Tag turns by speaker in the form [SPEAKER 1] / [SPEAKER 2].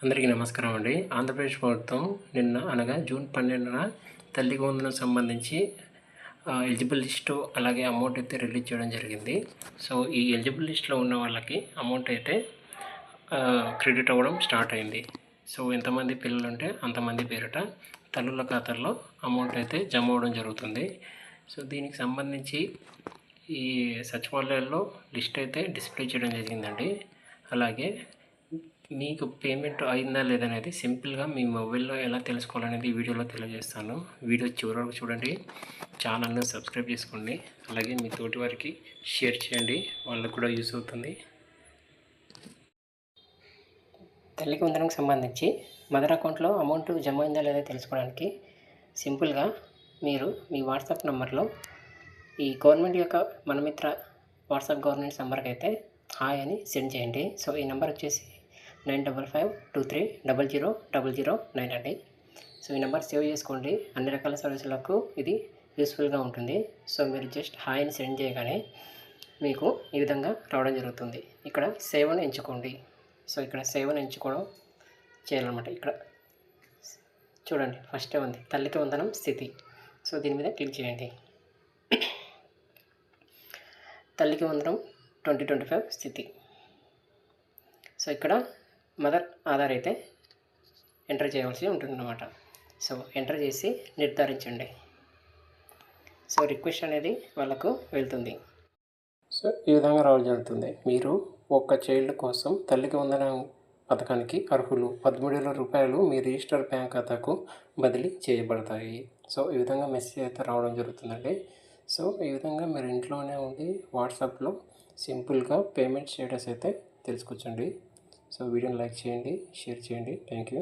[SPEAKER 1] అందరికీ నమస్కారం అండి. ఆంధ్రప్రదేశ్ ప్రభుత్వం నిన్న అనగా జూన్ 12న తల్లికి వందనం సంబంధించి ఎలిజిబుల్ లిస్టు అలాగే అమౌంట్ అయితే రిలీజ్ చేయడం జరిగింది. సో ఈ ఎలిజిబుల్ లిస్ట్‌లో ఉన్న వాళ్ళకి అమౌంట్ అయితే క్రెడిట్ అవ్వడం స్టార్ట్ అయింది. సో ఎంతమంది పిల్లలుంటే అంతమంది పేరిట తల్లుల ఖాతాల్లో అమౌంట్ అయితే జమ అవ్వడం జరుగుతుంది. సో దీనికి సంబంధించి ఈ సచివాలయాల్లో లిస్ట్ అయితే డిస్ప్లే చేయడం జరిగిందండి. అలాగే మీకు పేమెంట్ అయిందా లేదనేది సింపుల్గా మీ మొబైల్లో ఎలా తెలుసుకోవాలనేది ఈ వీడియోలో తెలియజేస్తాను. వీడియో చివరి వరకు చూడండి. ఛానల్ను సబ్స్క్రైబ్ చేసుకోండి. అలాగే మీ తోటి వారికి షేర్ చేయండి, వాళ్ళకు కూడా యూస్ అవుతుంది. తల్లికి వందనంకి సంబంధించి మదర్ అకౌంట్లో అమౌంట్ జమ అయిందా లేదా తెలుసుకోవడానికి సింపుల్గా మీరు మీ వాట్సాప్ నెంబర్లో ఈ గవర్నమెంట్ యొక్క మనమిత్ర వాట్సాప్ గవర్నమెంట్ నెంబర్కి అయితే హాయ్ అని సెండ్ చేయండి. సో ఈ నెంబర్ వచ్చేసి 9552300009 అండి. సో ఈ నెంబర్ సేవ్ చేసుకోండి. అన్ని రకాల సర్వీసులకు ఇది యూస్ఫుల్గా ఉంటుంది. సో మీరు జస్ట్ హాయ్ అని సెండ్ చేయగానే మీకు ఈ విధంగా రావడం జరుగుతుంది. ఇక్కడ సేవ్ అని ఎంచుకోండి. సో ఇక్కడ సేవ్ అని ఎంచుకోవడం చేయాలన్నమాట. ఇక్కడ చూడండి, ఫస్ట్ ఉంది తల్లికి వందనం స్థితి. సో దీని మీద క్లిక్ చేయండి. తల్లికి వందనం 2025 స్థితి. సో ఇక్కడ మదర్ ఆధార్ అయితే ఎంటర్ చేయవలసి ఉంటుందన్నమాట. సో ఎంటర్ చేసి నిర్ధారించండి. సో రిక్వెస్ట్ అనేది వాళ్ళకు వెళ్తుంది. సో ఈ విధంగా రావడం జరుగుతుంది. మీరు ఒక్క చైల్డ్ కోసం తల్లికి వందనం పథకానికి అర్హులు. 13,000 రూపాయలు మీ రిజిస్టర్ బ్యాంక్ ఖాతాకు బదిలీ చేయబడతాయి. సో ఈ విధంగా మెసేజ్ అయితే రావడం జరుగుతుందండి. సో ఈ విధంగా మీరు ఇంట్లోనే ఉండి వాట్సాప్లో సింపుల్గా పేమెంట్ స్టేటస్ అయితే తెలుసుకోవచ్చండి. సో వీడియోని లైక్ చేయండి, షేర్ చేయండి. Thank you.